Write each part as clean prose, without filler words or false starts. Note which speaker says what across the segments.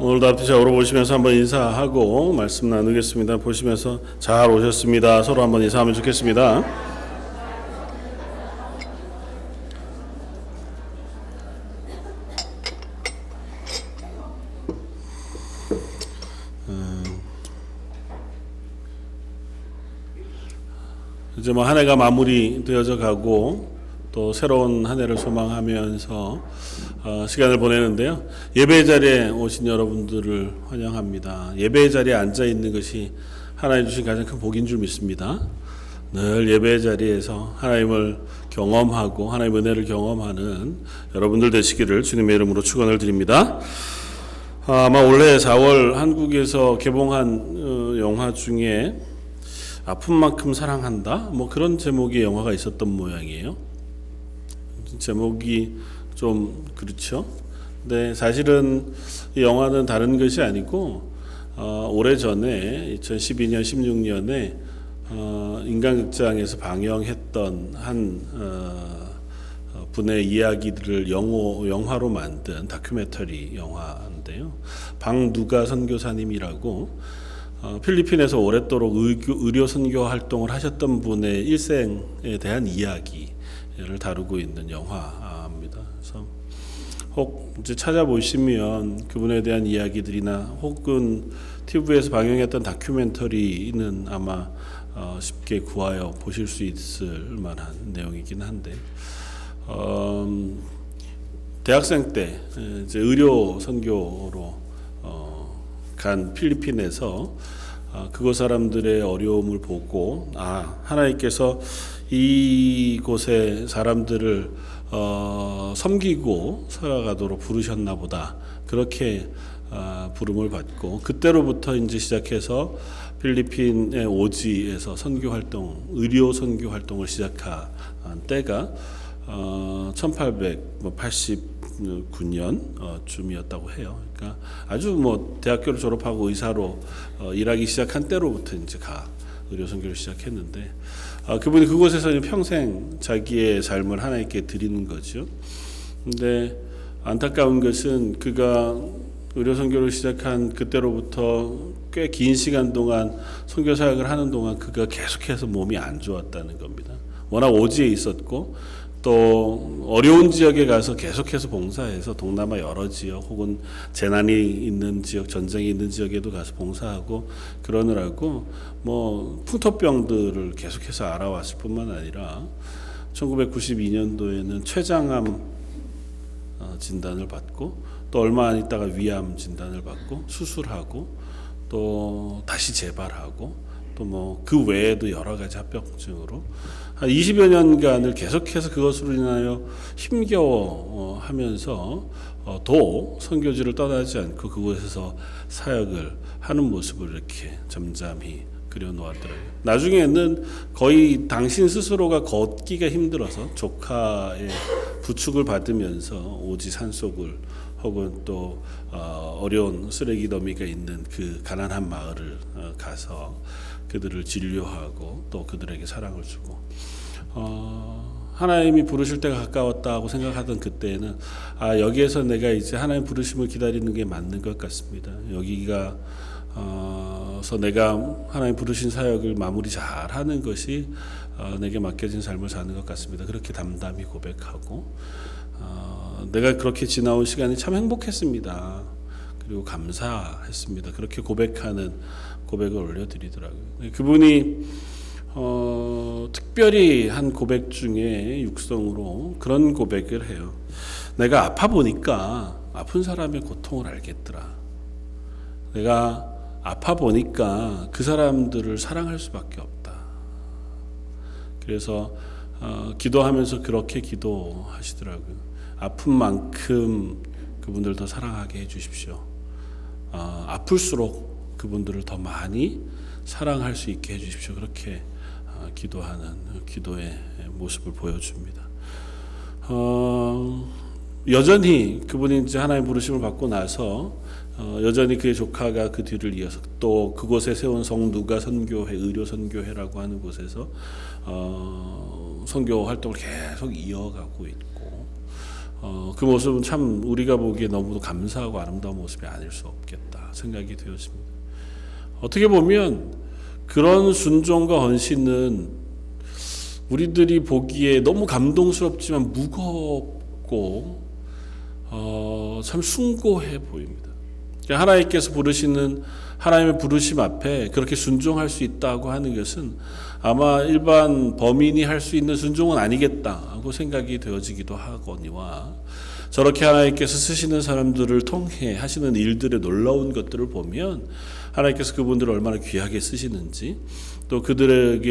Speaker 1: 오늘도 앞뒤 좌우로 보시면서 한번 인사하고 말씀 나누겠습니다. 보시면서 잘 오셨습니다. 서로 한번 인사하면 좋겠습니다. 이제 뭐 한 해가 마무리되어져 가고 또 새로운 한 해를 소망하면서 시간을 보내는데요. 예배 자리에 오신 여러분들을 환영합니다. 예배 자리에 앉아 있는 것이 하나님 주신 가장 큰 복인 줄 믿습니다. 늘 예배 자리에서 하나님을 경험하고 하나님의 은혜를 경험하는 여러분들 되시기를 주님의 이름으로 축원을 드립니다. 아마 올해 4월 한국에서 개봉한 영화 중에 아픈 만큼 사랑한다? 뭐 그런 제목의 영화가 있었던 모양이에요. 제목이 좀 그렇죠. 근데 사실은 이 영화는 다른 것이 아니고 오래전에 2012년, 16년에 인간극장에서 방영했던 한 분의 이야기들을 영화로 만든 다큐멘터리 영화인데요. 방누가 선교사님이라고 필리핀에서 오랫도록 의료 선교 활동을 하셨던 분의 일생에 대한 이야기를 다루고 있는 영화입니다. 그래서 혹 이제 찾아보시면 그분에 대한 이야기들이나 혹은 TV에서 방영했던 다큐멘터리는 아마 쉽게 구하여 보실 수 있을 만한 내용이긴 한데 대학생 때 이제 의료 선교로 간 필리핀에서 그곳 사람들의 어려움을 보고 하나님께서 이곳의 사람들을 섬기고 살아가도록 부르셨나 보다 그렇게 부름을 받고 그때로부터 이제 시작해서 필리핀의 오지에서 선교 활동, 의료 선교 활동을 시작한 때가 1889년 쯤이었다고 해요. 그러니까 아주 뭐 대학교를 졸업하고 의사로 일하기 시작한 때로부터 이제 의료 선교를 시작했는데 그분이 그곳에서 평생 자기의 삶을 하나님께 드리는 거죠. 근데 안타까운 것은 그가 의료 선교를 시작한 그때로부터 꽤 긴 시간 동안 선교 사역을 하는 동안 그가 계속해서 몸이 안 좋았다는 겁니다. 워낙 오지에 있었고 또 어려운 지역에 가서 계속해서 봉사해서 동남아 여러 지역 혹은 재난이 있는 지역, 전쟁이 있는 지역에도 가서 봉사하고 그러느라고 뭐 풍토병들을 계속해서 알아왔을 뿐만 아니라 1992년도에는 췌장암 진단을 받고 또 얼마 안 있다가 위암 진단을 받고 수술하고 또 다시 재발하고 또 뭐 그 외에도 여러 가지 합병증으로 한 20여 년간을 계속해서 그것으로 인하여 힘겨워 하면서 도 선교지를 떠나지 않고 그곳에서 사역을 하는 모습을 이렇게 잠잠히 그려놓았더라고요. 나중에는 거의 당신 스스로가 걷기가 힘들어서 조카의 부축을 받으면서 오지 산속을 혹은 또 어려운 쓰레기 더미가 있는 그 가난한 마을을 가서 그들을 진료하고 또 그들에게 사랑을 주고 하나님이 부르실 때가 가까웠다고 생각하던 그때에는 여기에서 내가 이제 하나님 부르심을 기다리는 게 맞는 것 같습니다. 여기가 서 내가 하나님 부르신 사역을 마무리 잘 하는 것이 내게 맡겨진 삶을 사는 것 같습니다. 그렇게 담담히 고백하고 내가 그렇게 지나온 시간이 참 행복했습니다. 그리고 감사했습니다. 그렇게 고백하는 고백을 올려드리더라고요. 그분이 특별히 한 고백 중에 육성으로 그런 고백을 해요. 내가 아파 보니까 아픈 사람의 고통을 알겠더라. 내가 아파 보니까 그 사람들을 사랑할 수밖에 없다. 그래서 기도하면서 그렇게 기도하시더라고요. 아픈 만큼 그분들 더 사랑하게 해주십시오. 아플수록 그분들을 더 많이 사랑할 수 있게 해주십시오. 그렇게 기도하는 기도의 모습을 보여줍니다. 여전히 그분이 이제 하나님 부르심을 받고 나서 여전히 그의 조카가 그 뒤를 이어서 또 그곳에 세운 성누가 선교회, 의료 선교회라고 하는 곳에서 선교 활동을 계속 이어가고 있고 그 모습은 참 우리가 보기에 너무도 감사하고 아름다운 모습이 아닐 수 없겠다 생각이 되었습니다. 어떻게 보면 그런 순종과 헌신은 우리들이 보기에 너무 감동스럽지만 무겁고 참 숭고해 보입니다. 하나님께서 부르시는 하나님의 부르심 앞에 그렇게 순종할 수 있다고 하는 것은 아마 일반 범인이 할 수 있는 순종은 아니겠다고 생각이 되어지기도 하거니와, 저렇게 하나님께서 쓰시는 사람들을 통해 하시는 일들의 놀라운 것들을 보면 하나님께서 그분들을 얼마나 귀하게 쓰시는지, 또 그들에게서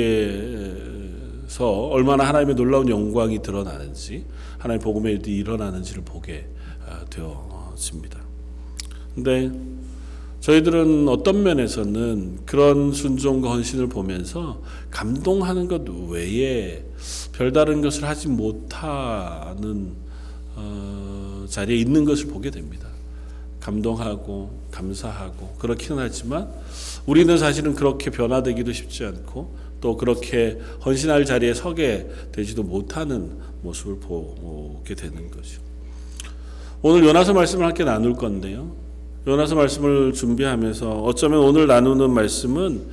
Speaker 1: 얼마나 하나님의 놀라운 영광이 드러나는지, 하나님의 복음의 일이 일어나는지를 보게 되어집니다. 근데 저희들은 어떤 면에서는 그런 순종과 헌신을 보면서 감동하는 것 외에 별다른 것을 하지 못하는 자리에 있는 것을 보게 됩니다. 감동하고 감사하고 그렇긴 하지만 우리는 사실은 그렇게 변화되기도 쉽지 않고 또 그렇게 헌신할 자리에 서게 되지도 못하는 모습을 보게 되는 거죠. 오늘 요나서 말씀을 함께 나눌 건데요, 요나서 말씀을 준비하면서 어쩌면 오늘 나누는 말씀은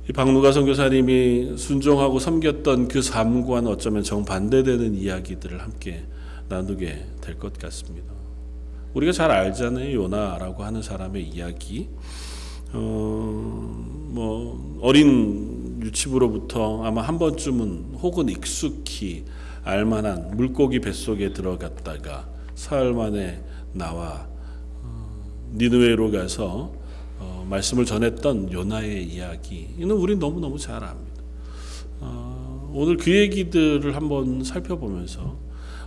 Speaker 1: 이 박누가 선교사님이 순종하고 섬겼던 그 삶과는 어쩌면 정반대되는 이야기들을 함께 나누게 될 것 같습니다. 우리가 잘 알잖아요. 요나라고 하는 사람의 이야기. 어린 유치부로부터 아마 한 번쯤은 혹은 익숙히 알만한 물고기 뱃속에 들어갔다가 사흘 만에 나와 니느웨로 가서 말씀을 전했던 요나의 이야기, 이는 우리 너무너무 잘 압니다. 오늘 그 얘기들을 한번 살펴보면서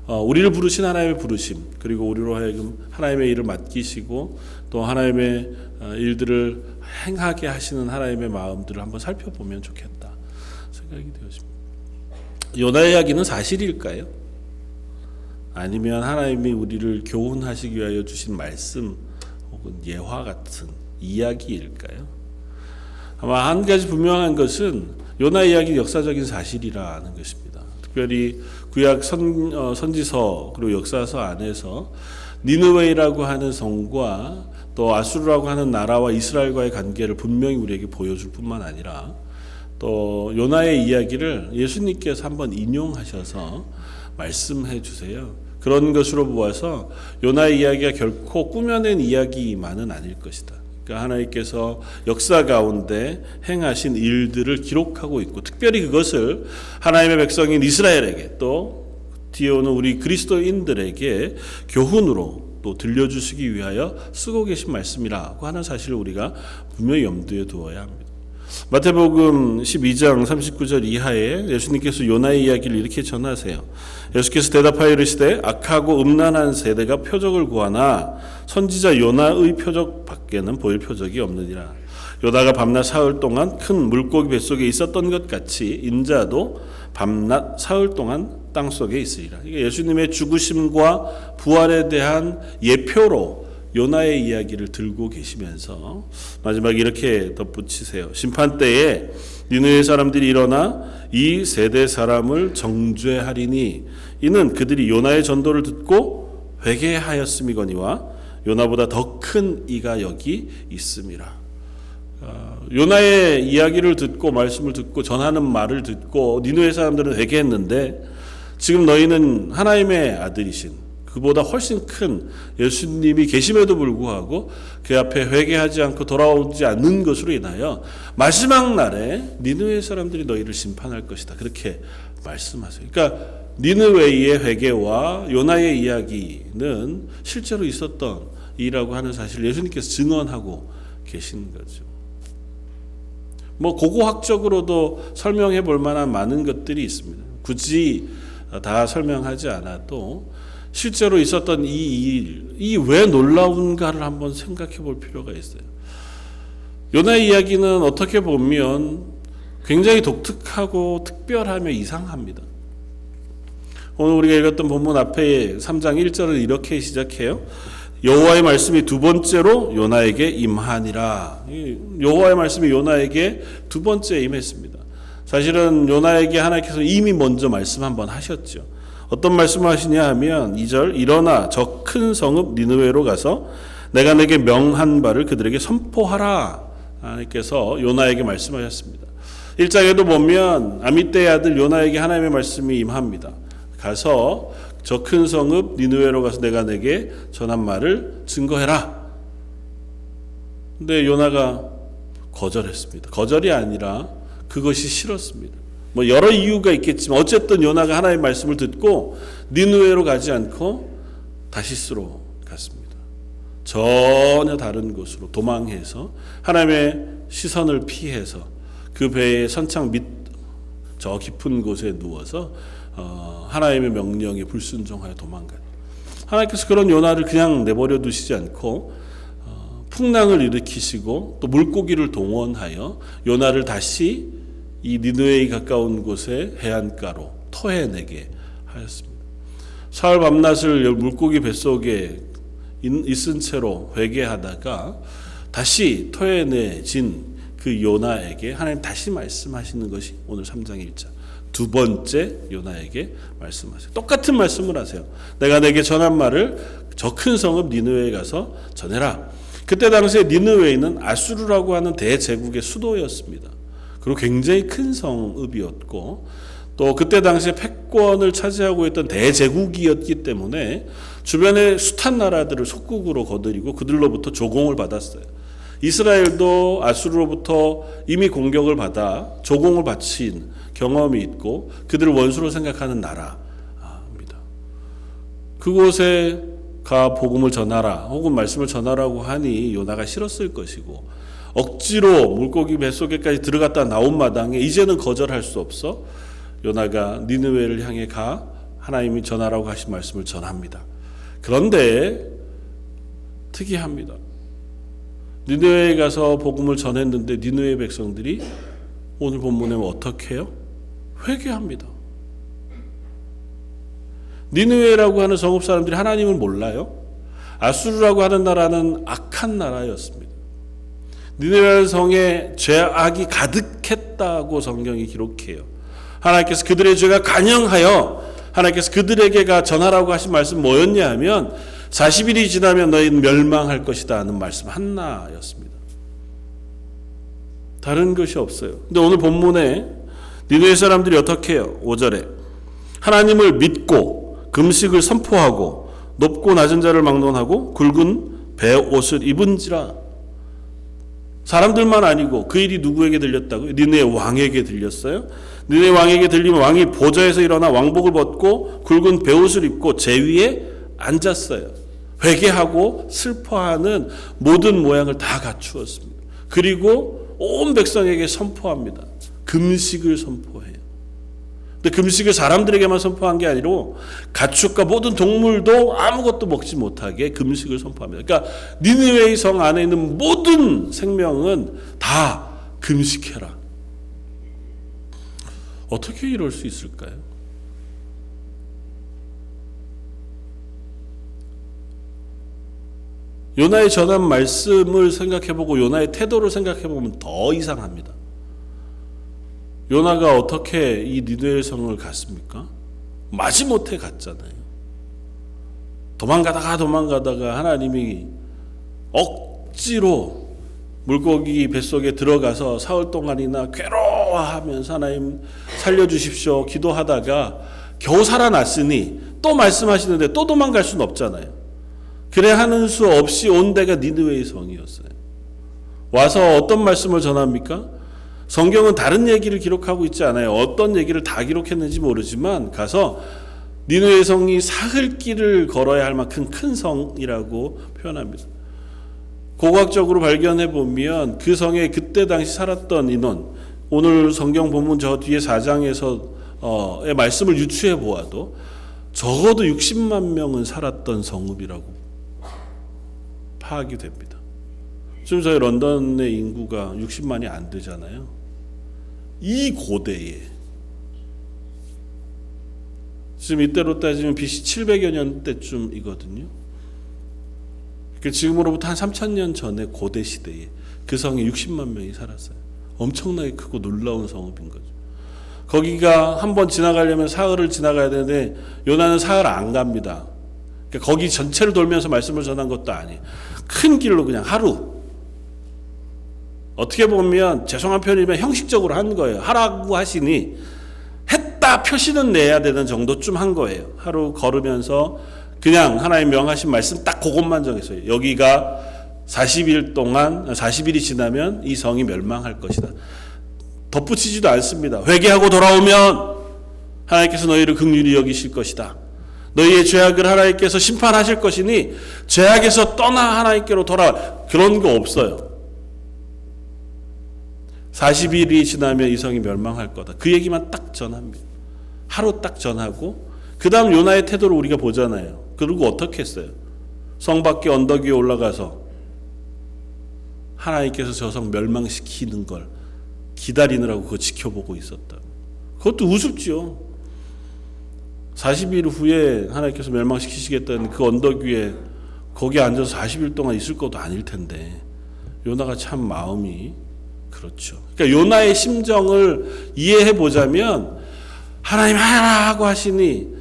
Speaker 1: 우리를 부르신 하나님의 부르심, 그리고 우리로 하여금 하나님의 일을 맡기시고 또 하나님의 일들을 행하게 하시는 하나님의 마음들을 한번 살펴보면 좋겠다 생각이 되었습니다. 요나의 이야기는 사실일까요? 아니면 하나님이 우리를 교훈하시기 위하여 주신 말씀 혹은 예화 같은 이야기일까요? 아마 한 가지 분명한 것은 요나 이야기 역사적인 사실이라는 것입니다. 특별히 구약 선지서 그리고 역사서 안에서 니느웨이라고 하는 성과 또 아수르라고 하는 나라와 이스라엘과의 관계를 분명히 우리에게 보여줄 뿐만 아니라 또 요나의 이야기를 예수님께서 한번 인용하셔서 말씀해 주세요. 그런 것으로 보아서 요나의 이야기가 결코 꾸며낸 이야기만은 아닐 것이다. 그러니까 하나님께서 역사 가운데 행하신 일들을 기록하고 있고, 특별히 그것을 하나님의 백성인 이스라엘에게 또 뒤에 오는 우리 그리스도인들에게 교훈으로 또 들려주시기 위하여 쓰고 계신 말씀이라고 하는 사실을 우리가 분명히 염두에 두어야 합니다. 마태복음 12장 39절 이하에 예수님께서 요나의 이야기를 이렇게 전하세요. 예수께서 대답하여 이르시되 악하고 음란한 세대가 표적을 구하나 선지자 요나의 표적 밖에는 보일 표적이 없느니라. 요나가 밤낮 사흘 동안 큰 물고기 뱃속에 있었던 것 같이 인자도 밤낮 사흘 동안 땅속에 있으리라. 이게 예수님의 죽으심과 부활에 대한 예표로 요나의 이야기를 들고 계시면서 마지막에 이렇게 덧붙이세요. 심판 때에 니느웨 사람들이 일어나 이 세대 사람을 정죄하리니 이는 그들이 요나의 전도를 듣고 회개하였음이거니와 요나보다 더 큰 이가 여기 있음이라. 요나의 이야기를 듣고 말씀을 듣고 전하는 말을 듣고 니느웨 사람들은 회개했는데 지금 너희는 하나님의 아들이신 그보다 훨씬 큰 예수님이 계심에도 불구하고 그 앞에 회개하지 않고 돌아오지 않는 것으로 인하여 마지막 날에 니느웨 사람들이 너희를 심판할 것이다. 그렇게 말씀하세요. 그러니까 니느웨의 회개와 요나의 이야기는 실제로 있었던 일이라고 하는 사실을 예수님께서 증언하고 계신 거죠. 고고학적으로도 설명해 볼 만한 많은 것들이 있습니다. 굳이 다 설명하지 않아도 실제로 있었던 이 왜 놀라운가를 한번 생각해 볼 필요가 있어요. 요나의 이야기는 어떻게 보면 굉장히 독특하고 특별하며 이상합니다. 오늘 우리가 읽었던 본문 앞에 3장 1절을 이렇게 시작해요. 여호와의 말씀이 두 번째로 요나에게 임하니라. 여호와의 말씀이 요나에게 두 번째 임했습니다. 사실은 요나에게 하나님께서 이미 먼저 말씀 한번 하셨죠. 어떤 말씀을 하시냐 하면 2절 일어나 저 큰 성읍 니느웨로 가서 내가 내게 명한 바를 그들에게 선포하라. 하나님께서 요나에게 말씀하셨습니다. 1장에도 보면 아미떼의 아들 요나에게 하나님의 말씀이 임합니다. 가서 저 큰 성읍 니느웨로 가서 내가 내게 전한 말을 증거해라. 근데 요나가 거절했습니다. 거절이 아니라 그것이 싫었습니다. 뭐 여러 이유가 있겠지만 어쨌든 요나가 하나님의 말씀을 듣고 니느웨로 가지 않고 다시스로 갔습니다. 전혀 다른 곳으로 도망해서 하나님의 시선을 피해서 그 배의 선창 밑 저 깊은 곳에 누워서 하나님의 명령에 불순종하여 도망간. 하나님께서 그런 요나를 그냥 내버려 두시지 않고 풍랑을 일으키시고 또 물고기를 동원하여 요나를 다시 이 니느웨에 가까운 곳에 해안가로 토해내게 하였습니다. 사흘 밤낮을 물고기 뱃속에 있은 채로 회개하다가 다시 토해내진 그 요나에게 하나님 다시 말씀하시는 것이 오늘 3장 1절 두 번째 요나에게 말씀하세요. 똑같은 말씀을 하세요. 내가 내게 전한 말을 저 큰 성읍 니느웨에 가서 전해라. 그때 당시에 니느웨는 아수르라고 하는 대제국의 수도였습니다. 그리고 굉장히 큰 성읍이었고 또 그때 당시에 패권을 차지하고 있던 대제국이었기 때문에 주변의 숱한 나라들을 속국으로 거느리고 그들로부터 조공을 받았어요. 이스라엘도 아수르로부터 이미 공격을 받아 조공을 바친 경험이 있고 그들을 원수로 생각하는 나라입니다. 그곳에 가 복음을 전하라 혹은 말씀을 전하라고 하니 요나가 싫었을 것이고 억지로 물고기 뱃속에까지 들어갔다 나온 마당에 이제는 거절할 수 없어 요나가 니느웨를 향해 가 하나님이 전하라고 하신 말씀을 전합니다. 그런데 특이합니다. 니느웨에 가서 복음을 전했는데 니느웨 백성들이 오늘 본문에 어떻게 해요? 회개합니다. 니느웨라고 하는 성읍 사람들이 하나님을 몰라요? 아수르라고 하는 나라는 악한 나라였습니다. 니느웨 성에 죄악이 가득했다고 성경이 기록해요. 하나님께서 그들의 죄가 간영하여 하나님께서 그들에게가 전하라고 하신 말씀 뭐였냐 하면 40일이 지나면 너희는 멸망할 것이다 하는 말씀 하나였습니다. 다른 것이 없어요. 근데 오늘 본문에 니느웨 사람들이 어떻게 해요? 5절에 하나님을 믿고 금식을 선포하고 높고 낮은 자를 막론하고 굵은 베옷을 입은지라. 사람들만 아니고 그 일이 누구에게 들렸다고요? 니느웨 왕에게 들렸어요. 니느웨 왕에게 들리면 왕이 보좌에서 일어나 왕복을 벗고 굵은 베옷을 입고 제 위에 앉았어요. 회개하고 슬퍼하는 모든 모양을 다 갖추었습니다. 그리고 온 백성에게 선포합니다. 금식을 선포해요. 근데 금식을 사람들에게만 선포한 게 아니고 가축과 모든 동물도 아무것도 먹지 못하게 금식을 선포합니다. 그러니까 니느웨 성 안에 있는 모든 생명은 다 금식해라. 어떻게 이럴 수 있을까요? 요나의 전한 말씀을 생각해보고 요나의 태도를 생각해보면 더 이상합니다. 요나가 어떻게 이 니느웨 성을 갔습니까? 마지못해 갔잖아요. 도망가다가 하나님이 억지로 물고기 뱃속에 들어가서 사흘 동안이나 괴로워하면서 하나님 살려주십시오 기도하다가 겨우 살아났으니 또 말씀하시는데 또 도망갈 수는 없잖아요. 그래 하는 수 없이 온 데가 니느웨 성이었어요. 와서 어떤 말씀을 전합니까? 성경은 다른 얘기를 기록하고 있지 않아요. 어떤 얘기를 다 기록했는지 모르지만 가서 니느웨 성이 사흘 길을 걸어야 할 만큼 큰 성이라고 표현합니다. 고고학적으로 발견해 보면 그 성에 그때 당시 살았던 인원, 오늘 성경 본문 저 뒤에 4장에서의 말씀을 유추해 보아도 적어도 60만 명은 살았던 성읍이라고 파악이 됩니다. 지금 저희 런던의 인구가 60만이 안 되잖아요. 이 고대에 지금 이때로 따지면 BC 700여 년대쯤이거든요. 지금으로부터 한 3,000년 전의 고대 시대에 그 성에 60만 명이 살았어요. 엄청나게 크고 놀라운 성읍인 거죠. 거기가 한번 지나가려면 사흘을 지나가야 되는데 요나는 사흘 안 갑니다. 그러니까 거기 전체를 돌면서 말씀을 전한 것도 아니에요. 큰 길로 그냥 하루. 어떻게 보면 죄송한 표현이면 형식적으로 한 거예요. 하라고 하시니 했다 표시는 내야 되는 정도쯤 한 거예요. 하루 걸으면서 그냥 하나님 명하신 말씀 딱 그것만 정했어요. 여기가 40일이 지나면 이 성이 멸망할 것이다. 덧붙이지도 않습니다. 회개하고 돌아오면 하나님께서 너희를 긍휼히 여기실 것이다. 너희의 죄악을 하나님께서 심판하실 것이니 죄악에서 떠나 하나님께로 돌아와. 그런 거 없어요. 40일이 지나면 이 성이 멸망할 거다. 그 얘기만 딱 전합니다. 하루 딱 전하고 그 다음 요나의 태도를 우리가 보잖아요. 그리고 어떻게 했어요? 성 밖에 언덕 위에 올라가서 하나님께서 저 성 멸망시키는 걸 기다리느라고 그거 지켜보고 있었다. 그것도 우습죠. 40일 후에 하나님께서 멸망시키시겠다는 그 언덕 위에 거기에 앉아서 40일 동안 있을 것도 아닐 텐데 요나가 참 마음이 그렇죠. 그러니까 요나의 심정을 이해해 보자면 하나님 하라고 하시니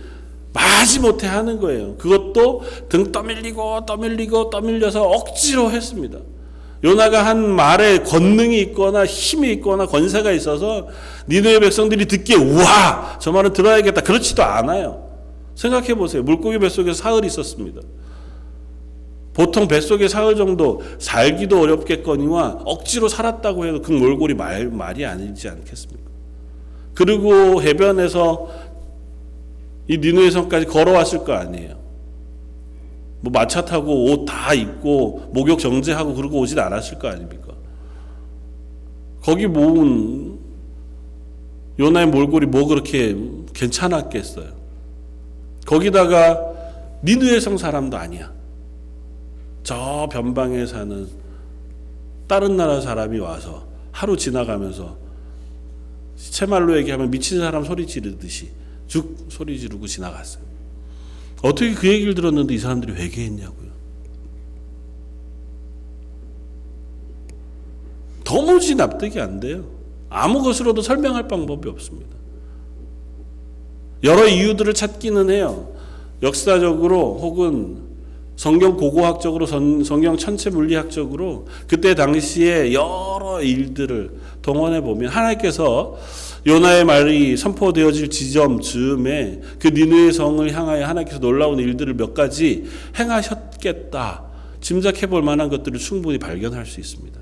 Speaker 1: 마지못해 하는 거예요. 그것도 등 떠밀려서 억지로 했습니다. 요나가 한 말에 권능이 있거나 힘이 있거나 권세가 있어서 니느웨 백성들이 듣기에 우와 저 말은 들어야겠다 그렇지도 않아요. 생각해 보세요. 물고기 뱃속에 사흘 있었습니다. 보통 뱃속에 사흘 정도 살기도 어렵겠거니와 억지로 살았다고 해도 그 몰골이 말이 아니지 않겠습니까? 그리고 해변에서 이 니느웨 성까지 걸어왔을 거 아니에요. 뭐 마차 타고 옷 다 입고 목욕 정제하고 그러고 오진 않았을 거 아닙니까? 거기 모은 요나의 몰골이 뭐 그렇게 괜찮았겠어요? 거기다가 니느웨 성 사람도 아니야. 저 변방에 사는 다른 나라 사람이 와서 하루 지나가면서 시체말로 얘기하면 미친 사람 소리 지르듯이 죽 소리 지르고 지나갔어요. 어떻게 그 얘기를 들었는데 이 사람들이 회개했냐고요. 도무지 납득이 안 돼요. 아무 것으로도 설명할 방법이 없습니다. 여러 이유들을 찾기는 해요. 역사적으로 혹은 성경 고고학적으로 성경 천체 물리학적으로 그때 당시에 여러 일들을 동원해 보면 하나님께서 요나의 말이 선포되어질 지점쯤에 그 니느웨 성을 향하여 하나님께서 놀라운 일들을 몇 가지 행하셨겠다 짐작해 볼 만한 것들을 충분히 발견할 수 있습니다.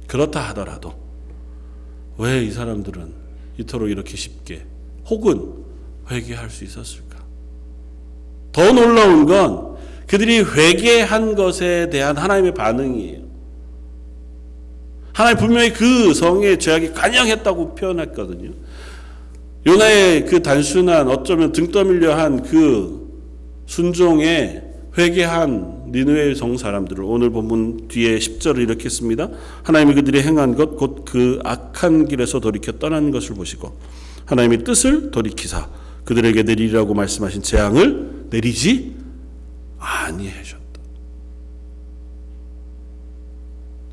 Speaker 1: 그렇다 하더라도 왜 이 사람들은 이토록 이렇게 쉽게 혹은 회개할 수 있었을까? 더 놀라운 건 그들이 회개한 것에 대한 하나님의 반응이에요. 하나님 분명히 그 성의 죄악이 관영했다고 표현했거든요. 요나의 그 단순한 어쩌면 등 떠밀려 한 그 순종에 회개한 니느웨 성 사람들을 오늘 본문 뒤에 10절을 이렇게 씁니다. 하나님이 그들이 행한 것 곧 그 악한 길에서 돌이켜 떠난 것을 보시고 하나님의 뜻을 돌이키사 그들에게 내리라고 말씀하신 재앙을 내리지 아니하셨다.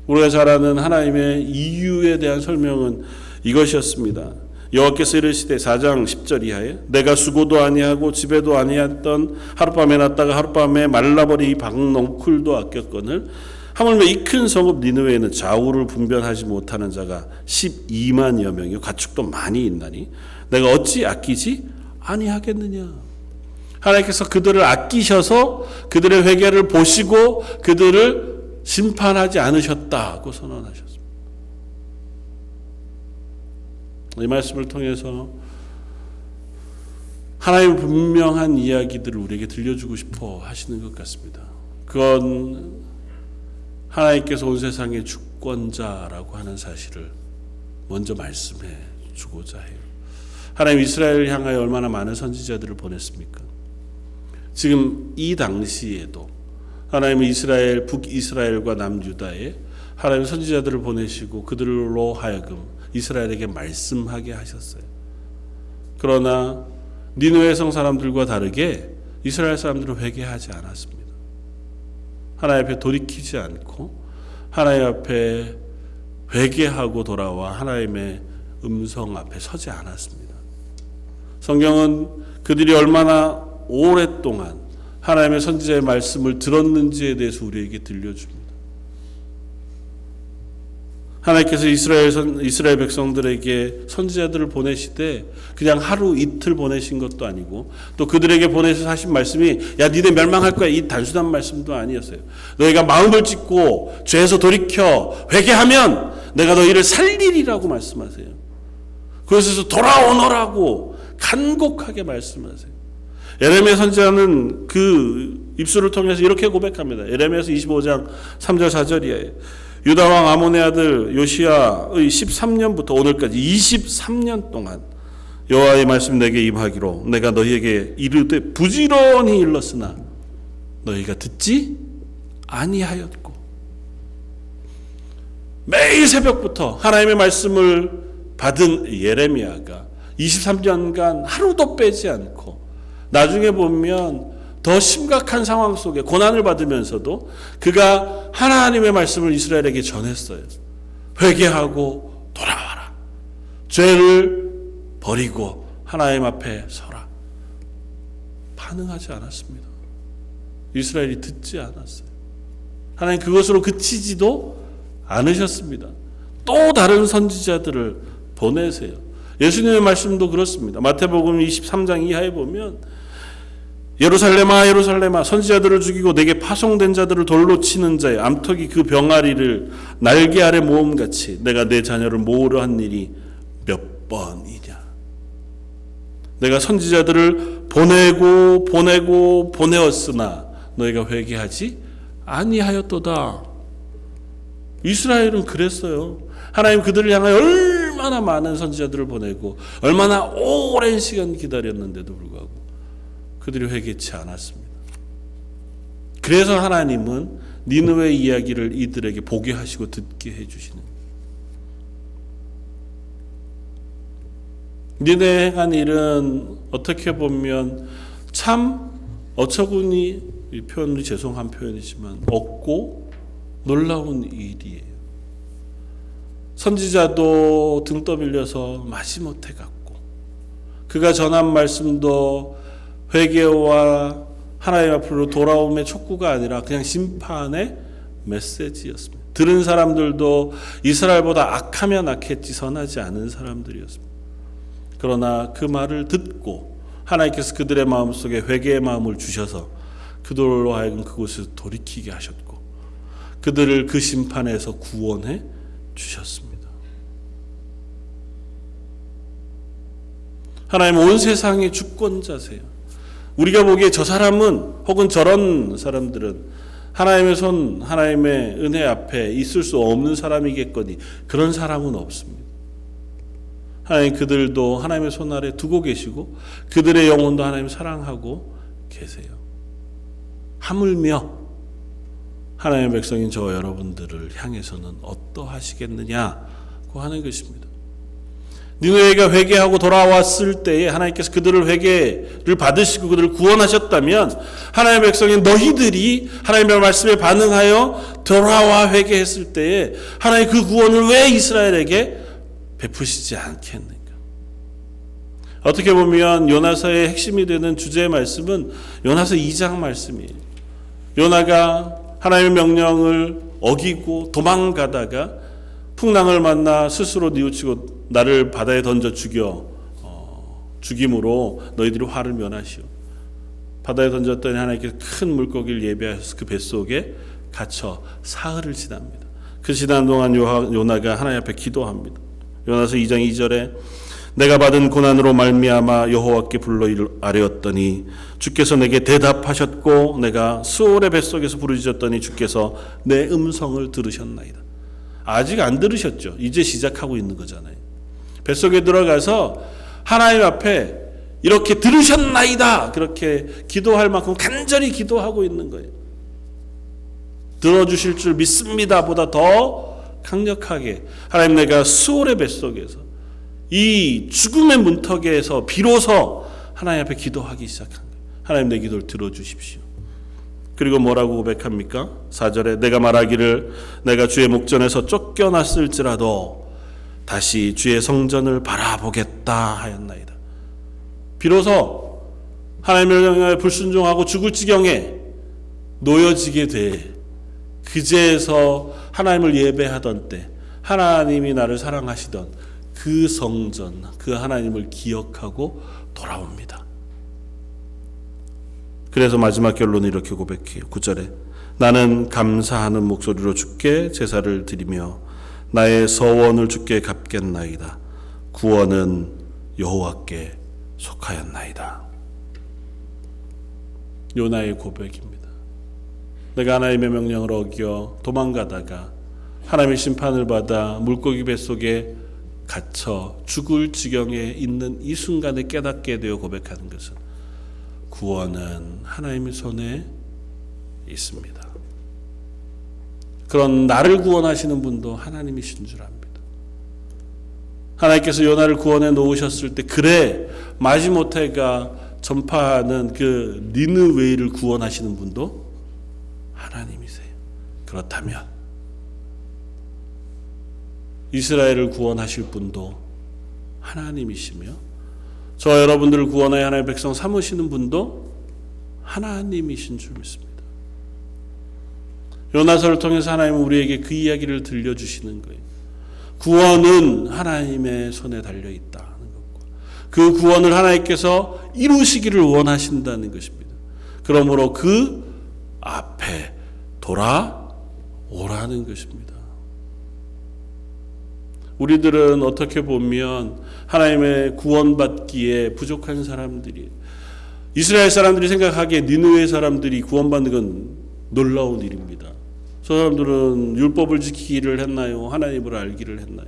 Speaker 1: 우리가 잘 아는 하나님의 이유에 대한 설명은 이것이었습니다. 여호와께서 이르시되 4장 10절 이하에 내가 수고도 아니하고 집에도 아니했던 하룻밤에 났다가 하룻밤에 말라버리 박농쿨도 아꼈거늘 하물며 이 큰 성읍 니느웨에는 좌우를 분별하지 못하는 자가 12만여 명이요 가축도 많이 있나니 내가 어찌 아끼지 아니하겠느냐. 하나님께서 그들을 아끼셔서 그들의 회개를 보시고 그들을 심판하지 않으셨다고 선언하셨습니다. 이 말씀을 통해서 하나님의 분명한 이야기들을 우리에게 들려주고 싶어 하시는 것 같습니다. 그건 하나님께서 온 세상의 주권자라고 하는 사실을 먼저 말씀해 주고자 해요. 하나님 이스라엘을 향하여 얼마나 많은 선지자들을 보냈습니까? 지금 이 당시에도 하나님은 이스라엘, 북이스라엘과 남유다에 하나님 선지자들을 보내시고 그들로 하여금 이스라엘에게 말씀하게 하셨어요. 그러나 니느웨 성 사람들과 다르게 이스라엘 사람들은 회개하지 않았습니다. 하나님 앞에 돌이키지 않고 하나님 앞에 회개하고 돌아와 하나님의 음성 앞에 서지 않았습니다. 성경은 그들이 얼마나 오랫동안 하나님의 선지자의 말씀을 들었는지에 대해서 우리에게 들려줍니다. 하나님께서 이스라엘 백성들에게 선지자들을 보내시되 그냥 하루 이틀 보내신 것도 아니고 또 그들에게 보내셔서 하신 말씀이 야 니네 멸망할 거야 이 단순한 말씀도 아니었어요. 너희가 마음을 찢고 죄에서 돌이켜 회개하면 내가 너희를 살리리라고 말씀하세요. 그것에서 돌아오너라고 간곡하게 말씀하세요. 예레미야 선지자는 그 입술을 통해서 이렇게 고백합니다. 예레미야서 25장 3절 4절이에요. 유다왕 아몬의 아들 요시야의 13년부터 오늘까지 23년 동안 여호와의 말씀 내게 임하기로 내가 너희에게 이르되 부지런히 일렀으나 너희가 듣지 아니하였고. 매일 새벽부터 하나님의 말씀을 받은 예레미야가 23년간 하루도 빼지 않고 나중에 보면 더 심각한 상황 속에 고난을 받으면서도 그가 하나님의 말씀을 이스라엘에게 전했어요. 회개하고 돌아와라. 죄를 버리고 하나님 앞에 서라. 반응하지 않았습니다. 이스라엘이 듣지 않았어요. 하나님 그것으로 그치지도 않으셨습니다. 또 다른 선지자들을 보내세요. 예수님의 말씀도 그렇습니다. 마태복음 23장 이하에 보면 예루살렘아 예루살렘아 선지자들을 죽이고 내게 파송된 자들을 돌로 치는 자의 암탉이 그 병아리를 날개 아래 모음같이 내가 내 자녀를 모으려 한 일이 몇 번이냐. 내가 선지자들을 보내고 보내었으나 너희가 회개하지 아니하였도다. 이스라엘은 그랬어요. 하나님 그들을 향하여 얼마나 많은 선지자들을 보내고 얼마나 오랜 시간 기다렸는데도 불구하고 그들이 회개치 않았습니다. 그래서 하나님은 니느웨 이야기를 이들에게 보게 하시고 듣게 해주시는 거예요. 니느웨에 행한 일은 어떻게 보면 참 어처구니 이 표현이 죄송한 표현이지만 없고 놀라운 일이에요. 선지자도 등 떠밀려서 마지못해 갔고 그가 전한 말씀도 회개와 하나님 앞으로 돌아옴의 촉구가 아니라 그냥 심판의 메시지였습니다. 들은 사람들도 이스라엘보다 악하면 악했지 선하지 않은 사람들이었습니다. 그러나 그 말을 듣고 하나님께서 그들의 마음속에 회개의 마음을 주셔서 그들로 하여금 그곳에서 돌이키게 하셨고 그들을 그 심판에서 구원해 주셨습니다. 하나님 온 세상의 주권자세요. 우리가 보기에 저 사람은 혹은 저런 사람들은 하나님의 손, 하나님의 은혜 앞에 있을 수 없는 사람이겠거니 그런 사람은 없습니다. 하나님 그들도 하나님의 손 아래 두고 계시고 그들의 영혼도 하나님 사랑하고 계세요. 하물며 하나님의 백성인 저와 여러분들을 향해서는 어떠하시겠느냐고 하는 것입니다. 니느웨가 회개하고 돌아왔을 때에 하나님께서 그들을 회개를 받으시고 그들을 구원하셨다면 하나님의 백성인 너희들이 하나님의 말씀에 반응하여 돌아와 회개했을 때에 하나님 그 구원을 왜 이스라엘에게 베푸시지 않겠는가? 어떻게 보면 요나서의 핵심이 되는 주제의 말씀은 요나서 2장 말씀이에요. 요나가 하나님의 명령을 어기고 도망가다가 풍랑을 만나 스스로 뉘우치고 나를 바다에 던져 죽임으로 너희들이 화를 면하시오. 바다에 던졌더니 하나님께서 큰 물고기를 예비하셔서 그 뱃속에 갇혀 사흘을 지납니다. 그 지난 동안 요나가 하나님 앞에 기도합니다. 요나서 2장 2절에 내가 받은 고난으로 말미암아 여호와께 불러 아뢰었더니 주께서 내게 대답하셨고 내가 스올의 뱃속에서 부르짖었더니 주께서 내 음성을 들으셨나이다. 아직 안 들으셨죠. 이제 시작하고 있는 거잖아요. 뱃속에 들어가서 하나님 앞에 이렇게 들으셨나이다 그렇게 기도할 만큼 간절히 기도하고 있는 거예요. 들어주실 줄 믿습니다 보다 더 강력하게 하나님 내가 스올의 뱃속에서 이 죽음의 문턱에서 비로소 하나님 앞에 기도하기 시작한 거예요. 하나님 내 기도를 들어주십시오. 그리고 뭐라고 고백합니까? 4절에 내가 말하기를 내가 주의 목전에서 쫓겨났을지라도 다시 주의 성전을 바라보겠다 하였나이다. 비로소 하나님의 명령에 불순종하고 죽을 지경에 놓여지게 돼. 그제에서 하나님을 예배하던 때 하나님이 나를 사랑하시던 그 성전, 그 하나님을 기억하고 돌아옵니다. 그래서 마지막 결론은 이렇게 고백해요. 9절에 나는 감사하는 목소리로 주께 제사를 드리며 나의 서원을 주께 갚겠나이다. 구원은 여호와께 속하였나이다. 요나의 고백입니다. 내가 하나님의 명령을 어겨 도망가다가 하나님의 심판을 받아 물고기 뱃속에 갇혀 죽을 지경에 있는 이 순간에 깨닫게 되어 고백하는 것은 구원은 하나님의 손에 있습니다. 그런 나를 구원하시는 분도 하나님이신 줄 압니다. 하나님께서 요나를 구원해 놓으셨을 때 그래 마지못해가 전파하는 그 니느웨이를 구원하시는 분도 하나님이세요. 그렇다면 이스라엘을 구원하실 분도 하나님이시며 저 여러분들을 구원하여 하나님의 백성 삼으시는 분도 하나님이신 줄 믿습니다. 요나서를 통해서 하나님은 우리에게 그 이야기를 들려주시는 거예요. 구원은 하나님의 손에 달려있다는 것과 그 구원을 하나님께서 이루시기를 원하신다는 것입니다. 그러므로 그 앞에 돌아오라는 것입니다. 우리들은 어떻게 보면 하나님의 구원받기에 부족한 사람들이, 이스라엘 사람들이 생각하기에 니느웨 사람들이 구원받는 건 놀라운 일입니다. 저 사람들은 율법을 지키기를 했나요? 하나님을 알기를 했나요?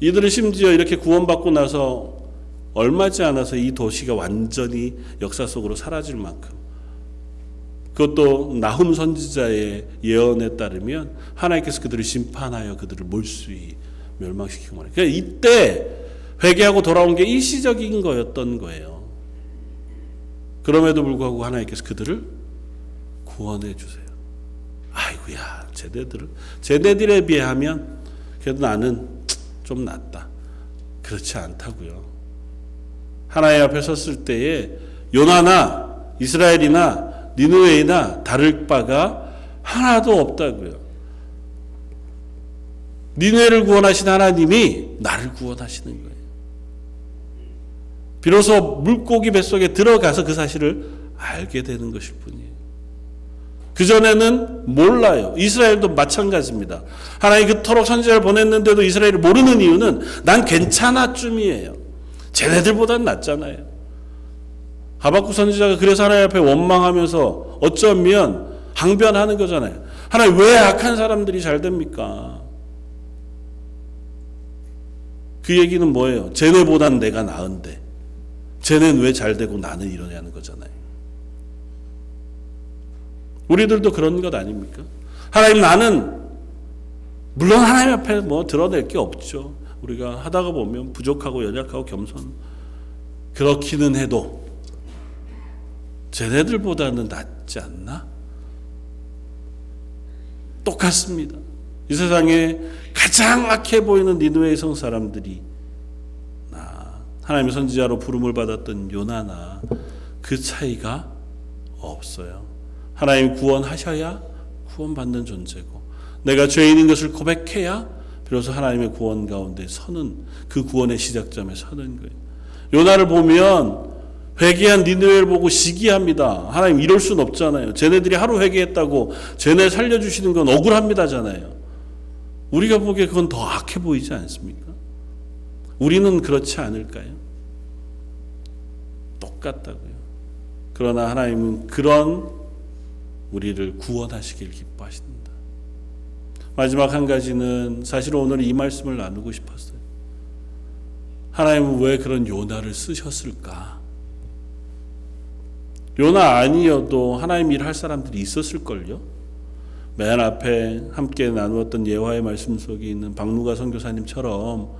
Speaker 1: 이들은 심지어 이렇게 구원받고 나서 얼마지 않아서 이 도시가 완전히 역사 속으로 사라질 만큼, 그것도 나훔 선지자의 예언에 따르면 하나님께서 그들을 심판하여 그들을 몰수히 멸망시키고 말이에요. 그러니까 이때 회개하고 돌아온 게 일시적인 거였던 거예요. 그럼에도 불구하고 하나님께서 그들을 구원해 주세요. 아이고야, 쟤네들에 비하면 그래도 나는 좀 낫다. 그렇지 않다고요. 하나님 앞에 섰을 때에 요나나 이스라엘이나 니느웨이나 다를 바가 하나도 없다고요. 니느웨를 구원하신 하나님이 나를 구원하시는 거예요. 비로소 물고기 뱃속에 들어가서 그 사실을 알게 되는 것일 뿐이에요. 그전에는 몰라요. 이스라엘도 마찬가지입니다. 하나님 그토록 선지자를 보냈는데도 이스라엘을 모르는 이유는 난 괜찮아쯤이에요. 쟤네들보단 낫잖아요. 하박국 선지자가 그래서 하나님 앞에 원망하면서 어쩌면 항변하는 거잖아요. 하나님 왜 악한 사람들이 잘 됩니까? 그 얘기는 뭐예요? 쟤네보단 내가 나은데 쟤네는 왜 잘 되고 나는 이러냐는 거잖아요. 우리들도 그런 것 아닙니까? 하나님 나는 물론 하나님 앞에 뭐 드러낼 게 없죠. 우리가 하다가 보면 부족하고 연약하고 겸손 그렇기는 해도 쟤네들보다는 낫지 않나? 똑같습니다. 이 세상에 가장 악해 보이는 니느웨의 성 사람들이 하나님의 선지자로 부름을 받았던 요나나 그 차이가 없어요. 하나님 구원하셔야 구원받는 존재고 내가 죄인인 것을 고백해야 비로소 하나님의 구원 가운데 서는 그 구원의 시작점에 서는 거예요. 요나를 보면 회개한 니느웨를 보고 시기합니다. 하나님 이럴 순 없잖아요. 쟤네들이 하루 회개했다고 쟤네 살려주시는 건 억울합니다잖아요. 우리가 보기에 그건 더 악해 보이지 않습니까? 우리는 그렇지 않을까요? 똑같다고요. 그러나 하나님은 그런 우리를 구원하시길 기뻐하십니다. 마지막 한 가지는 사실 오늘 이 말씀을 나누고 싶었어요. 하나님은 왜 그런 요나를 쓰셨을까? 요나 아니어도 하나님 일할 사람들이 있었을걸요? 맨 앞에 함께 나누었던 예화의 말씀 속에 있는 박누가 선교사님처럼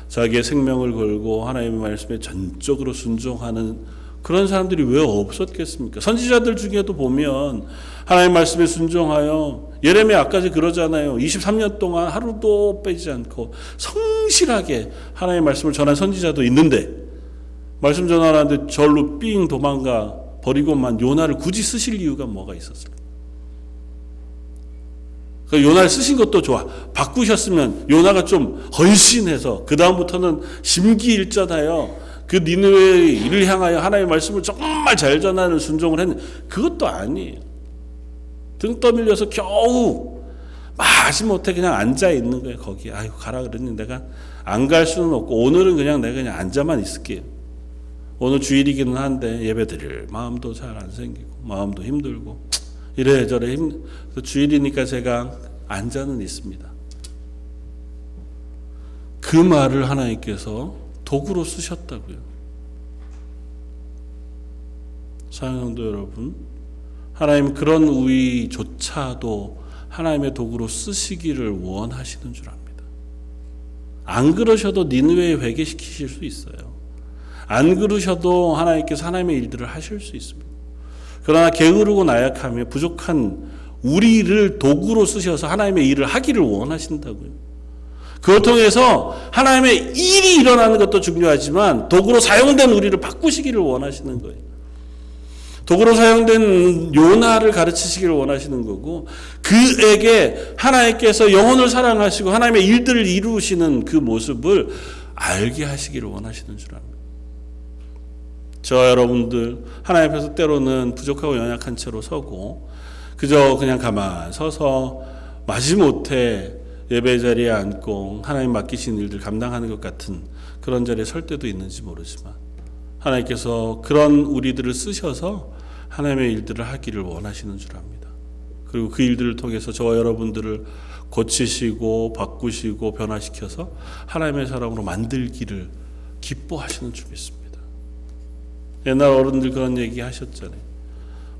Speaker 1: 자기의 생명을 걸고 하나님의 말씀에 전적으로 순종하는 그런 사람들이 왜 없었겠습니까? 선지자들 중에도 보면 하나님의 말씀에 순종하여 예레미야 아까지 그러잖아요. 23년 동안 하루도 빼지 않고 성실하게 하나님의 말씀을 전한 선지자도 있는데 말씀 전하는데 절로 삥 도망가 버리고만 요나를 굳이 쓰실 이유가 뭐가 있었을까? 그러니까 요나를 쓰신 것도 좋아. 바꾸셨으면 요나가 좀 헌신해서 그 다음부터는 심기일전하여 그 니느웨의 일을 향하여 하나님의 말씀을 정말 잘 전하는 순종을 했는데 그것도 아니에요. 등 떠밀려서 겨우 마지못해 그냥 앉아 있는 거예요. 거기 아이고 가라 그랬는데 내가 안 갈 수는 없고 오늘은 그냥 내가 그냥 앉아만 있을게요. 오늘 주일이기는 한데 예배 드릴 마음도 잘 안 생기고 마음도 힘들고 이래저래 주일이니까 제가 앉아는 있습니다. 그 말을 하나님께서 도구로 쓰셨다고요. 사랑하는 성도 여러분, 하나님 그런 우리조차도 하나님의 도구로 쓰시기를 원하시는 줄 압니다. 안 그러셔도 니느웨에 회개시키실 수 있어요. 안 그러셔도 하나님께서 하나님의 일들을 하실 수 있습니다. 그러나 게으르고 나약하며 부족한 우리를 도구로 쓰셔서 하나님의 일을 하기를 원하신다고요. 그걸 통해서 하나님의 일이 일어나는 것도 중요하지만 도구로 사용된 우리를 바꾸시기를 원하시는 거예요. 도구로 사용된 요나를 가르치시기를 원하시는 거고 그에게 하나님께서 영혼을 사랑하시고 하나님의 일들을 이루시는 그 모습을 알게 하시기를 원하시는 줄 압니다. 저 여러분들 하나님 앞에서 때로는 부족하고 연약한 채로 서고 그저 그냥 가만 서서 마지못해 예배 자리에 앉고 하나님 맡기신 일들 감당하는 것 같은 그런 자리에 설 때도 있는지 모르지만 하나님께서 그런 우리들을 쓰셔서 하나님의 일들을 하기를 원하시는 줄 압니다. 그리고 그 일들을 통해서 저와 여러분들을 고치시고 바꾸시고 변화시켜서 하나님의 사람으로 만들기를 기뻐하시는 줄 믿습니다. 옛날 어른들 그런 얘기 하셨잖아요.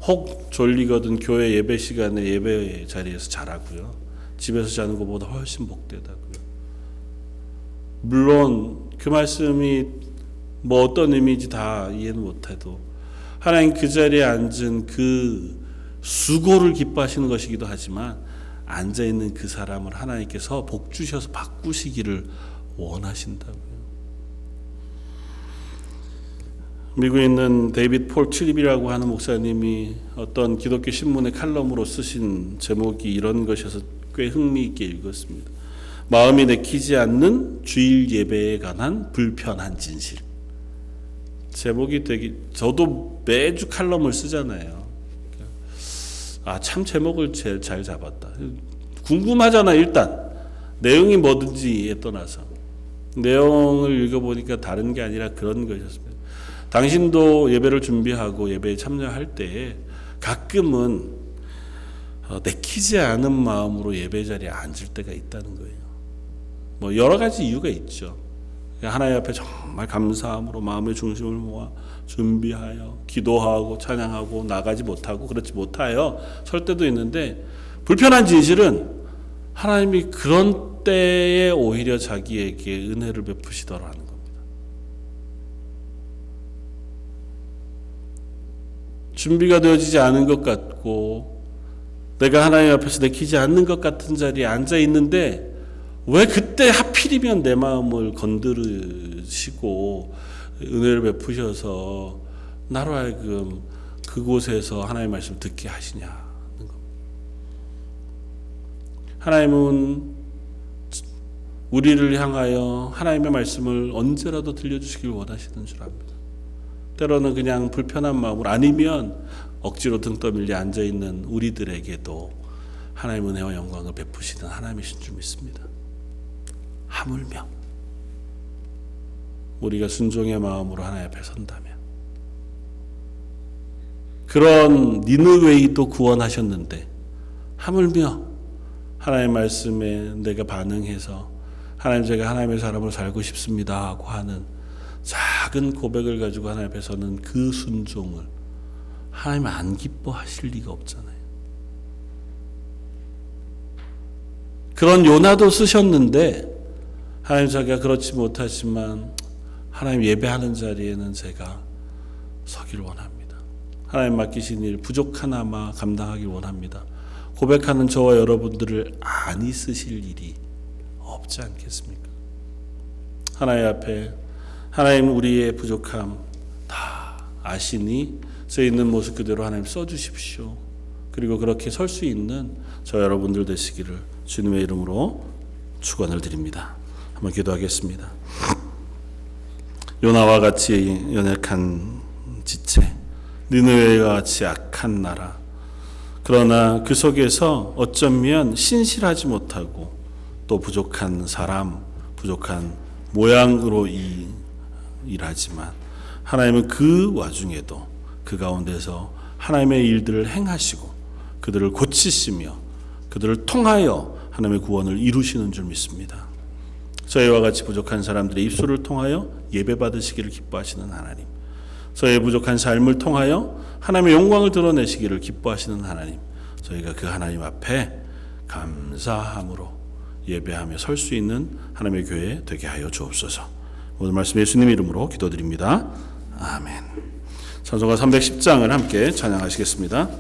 Speaker 1: 혹 졸리거든 교회 예배 시간에 예배 자리에서 자라고요. 집에서 자는 것보다 훨씬 복되다고요. 물론 그 말씀이 뭐 어떤 의미인지 다 이해는 못해도 하나님 그 자리에 앉은 그 수고를 기뻐하시는 것이기도 하지만 앉아있는 그 사람을 하나님께서 복 주셔서 바꾸시기를 원하신다고요. 미국에 있는 데이빗 폴 트립이라고 하는 목사님이 어떤 기독교 신문의 칼럼으로 쓰신 제목이 이런 것이어서 꽤 흥미있게 읽었습니다. 마음이 내키지 않는 주일 예배에 관한 불편한 진실. 제목이 되게 저도 매주 칼럼을 쓰잖아요. 참 제목을 제일 잘 잡았다. 궁금하잖아. 일단 내용이 뭐든지에 떠나서 내용을 읽어보니까 다른 게 아니라 그런 것이었습니다. 당신도 예배를 준비하고 예배에 참여할 때 가끔은 내키지 않은 마음으로 예배 자리에 앉을 때가 있다는 거예요. 뭐 여러 가지 이유가 있죠. 하나님 앞에 정말 감사함으로 마음의 중심을 모아 준비하여 기도하고 찬양하고 나가지 못하고 그렇지 못하여 설 때도 있는데 불편한 진실은 하나님이 그런 때에 오히려 자기에게 은혜를 베푸시더라 하는 겁니다. 준비가 되어지지 않은 것 같고 내가 하나님 앞에서 내키지 않는 것 같은 자리에 앉아 있는데 왜 그때 하필이면 내 마음을 건드리시고 은혜를 베푸셔서 나로 하여금 그곳에서 하나님의 말씀을 듣게 하시냐는 겁니다. 하나님은 우리를 향하여 하나님의 말씀을 언제라도 들려주시길 원하시는 줄 압니다. 때로는 그냥 불편한 마음으로 아니면 억지로 등 떠밀려 앉아있는 우리들에게도 하나님의 은혜와 영광을 베푸시는 하나님이신 줄 믿습니다. 하물며 우리가 순종의 마음으로 하나님 앞에 선다면 그런 니느웨이도 구원하셨는데 하물며 하나님의 말씀에 내가 반응해서 하나님 제가 하나님의 사람으로 살고 싶습니다 하고 하는 작은 고백을 가지고 하나님 앞에서는 그 순종을 하나님 안 기뻐하실 리가 없잖아요. 그런 요나도 쓰셨는데 하나님 자기가 그렇지 못하지만 하나님 예배하는 자리에는 제가 서기를 원합니다. 하나님 맡기신 일 부족하나마 감당하길 원합니다. 고백하는 저와 여러분들을 안 있으실 일이 없지 않겠습니까? 하나님 앞에 하나님 우리의 부족함 다 아시니 쓰여있는 모습 그대로 하나님 써주십시오. 그리고 그렇게 설 수 있는 저 여러분들 되시기를 주님의 이름으로 축원을 드립니다. 한번 기도하겠습니다. 요나와 같이 연약한 지체, 니느웨와 같이 악한 나라, 그러나 그 속에서 어쩌면 신실하지 못하고 또 부족한 사람, 부족한 모양으로 일하지만 하나님은 그 와중에도 그 가운데서 하나님의 일들을 행하시고 그들을 고치시며 그들을 통하여 하나님의 구원을 이루시는 줄 믿습니다. 저희와 같이 부족한 사람들의 입술을 통하여 예배 받으시기를 기뻐하시는 하나님, 저희의 부족한 삶을 통하여 하나님의 영광을 드러내시기를 기뻐하시는 하나님, 저희가 그 하나님 앞에 감사함으로 예배하며 설 수 있는 하나님의 교회 되게 하여 주옵소서. 오늘 말씀 예수님 이름으로 기도드립니다. 아멘. 찬송가 310장을 함께 찬양하시겠습니다.